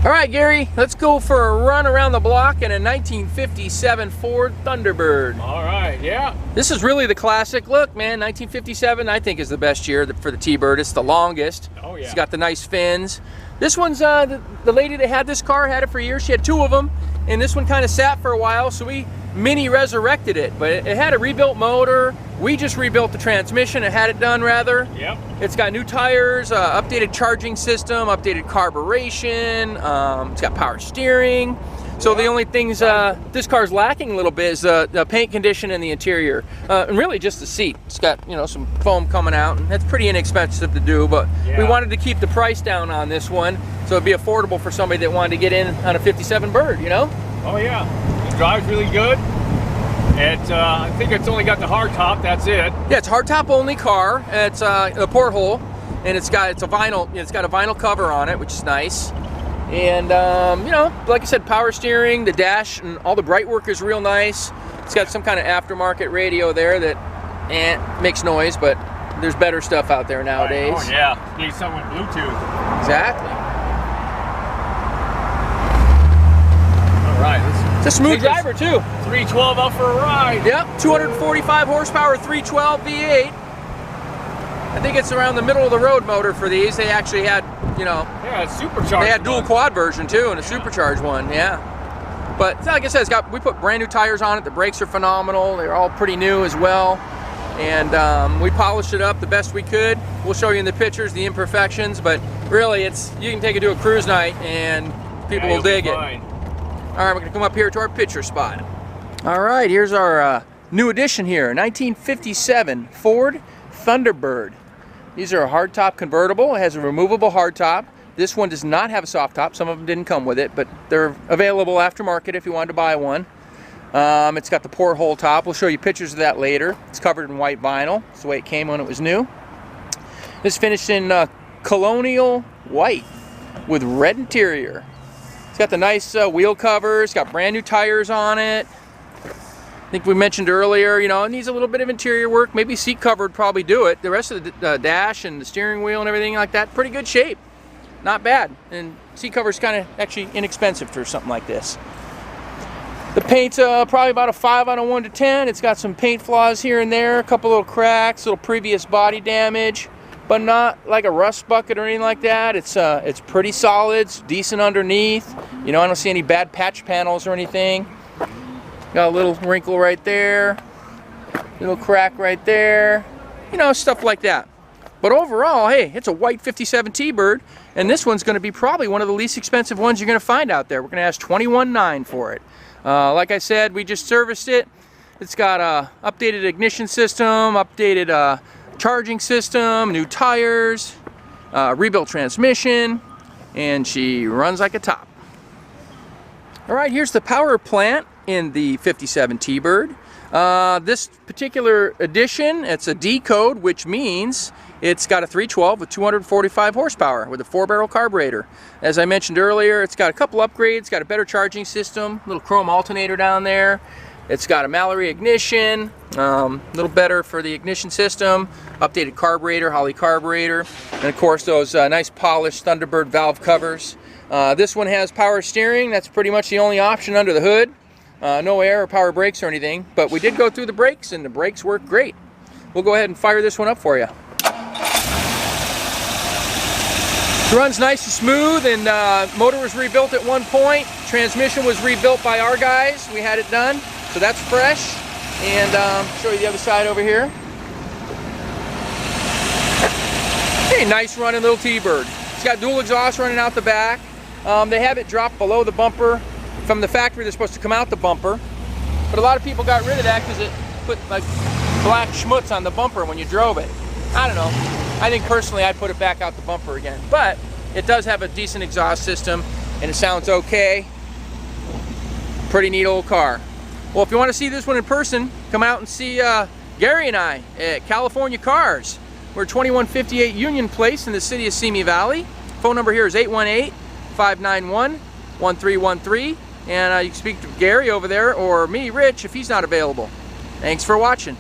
All right, Gary, let's go for a run around the block in a 1957 Ford Thunderbird. All right, yeah. This is really the classic look, man. 1957, I think, is the best year for the T-Bird. It's the longest. Oh, yeah. It's got the nice fins. This one's, the lady that had this car had it for years. She had two of them, and this one kind of sat for a while, so we mini resurrected it. But it had a rebuilt motor. We just rebuilt the transmission. It had it done, rather. Yep. It's got new tires, updated charging system, updated carburation. It's got power steering. So the only things this car's lacking a little bit is the paint condition in the interior, and really just the seat. It's got, you know, some foam coming out, and that's pretty inexpensive to do. But we wanted to keep the price down on this one, so it'd be affordable for somebody that wanted to get in on a 57 Bird, you know? Oh yeah, it drives really good. I think it's only got the hard top. That's it. Yeah, it's hardtop only car. It's a porthole, and it's got a vinyl cover on it, which is nice. And you know, like I said, power steering, the dash, and all the bright work is real nice. It's got some kind of aftermarket radio there that makes noise, but there's better stuff out there nowadays. Right. Oh yeah, need something with Bluetooth. Exactly. All right. It's a smooth driver too. 312 up for a ride. Yep, 245 horsepower, 312 V8. I think it's around the middle of the road motor for these. They actually had, you know, supercharged. They had dual quad version too, and a supercharged one, yeah. But like I said, we put brand new tires on it. The brakes are phenomenal. They're all pretty new as well. And we polished it up the best we could. We'll show you in the pictures the imperfections, but really you can take it to a cruise night and people will dig it. All right, we're gonna come up here to our picture spot. All right, here's our new addition here, 1957 Ford Thunderbird. These are a hardtop convertible. It has a removable hardtop. This one does not have a soft top. Some of them didn't come with it, but they're available aftermarket if you wanted to buy one. It's got the porthole top. We'll show you pictures of that later. It's covered in white vinyl. It's the way it came when it was new. It's finished in Colonial White with red interior. It's got the nice wheel covers. It's got brand new tires on it. I think we mentioned earlier, you know, it needs a little bit of interior work. Maybe seat cover would probably do it. The rest of the dash and the steering wheel and everything like that, pretty good shape. Not bad. And seat cover's kind of actually inexpensive for something like this. The paint's probably about a 5 on a 1 to 10. It's got some paint flaws here and there, a couple little cracks, little previous body damage, but not like a rust bucket or anything like that. It's pretty solid, it's decent underneath. You know, I don't see any bad patch panels or anything. Got a little wrinkle right there, little crack right there, you know, stuff like that. But overall, hey, it's a white 57 T-Bird, and this one's going to be probably one of the least expensive ones you're going to find out there. We're going to ask $21,900 for it. Like I said, we just serviced it. It's got a updated ignition system, updated charging system, new tires, rebuilt transmission, and she runs like a top. All right, here's the power plant in the 57 T-Bird. This particular edition, it's a D code, which means it's got a 312 with 245 horsepower with a 4-barrel carburetor. As I mentioned earlier, it's got a couple upgrades, got a better charging system, little chrome alternator down there. It's got a Mallory ignition, a little better for the ignition system, updated carburetor, Holley carburetor, and of course those nice polished Thunderbird valve covers. This one has power steering. That's pretty much the only option under the hood. No air or power brakes or anything, but we did go through the brakes and the brakes work great. We'll go ahead and fire this one up for you. It runs nice and smooth, and motor was rebuilt at one point. Transmission was rebuilt by our guys. We had it done, so that's fresh. And show you the other side over here. Hey, nice running little T-Bird. It's got dual exhaust running out the back. They have it dropped below the bumper. From the factory, they're supposed to come out the bumper, but a lot of people got rid of that because it put like black schmutz on the bumper when you drove it. I don't know. I think personally I'd put it back out the bumper again, but it does have a decent exhaust system and it sounds okay. Pretty neat old car. Well, if you want to see this one in person, come out and see Gary and I at California Cars. We're 2158 Union Place in the city of Simi Valley. Phone number here is 818-591-1313. And you can speak to Gary over there, or me, Rich, if he's not available. Thanks for watching.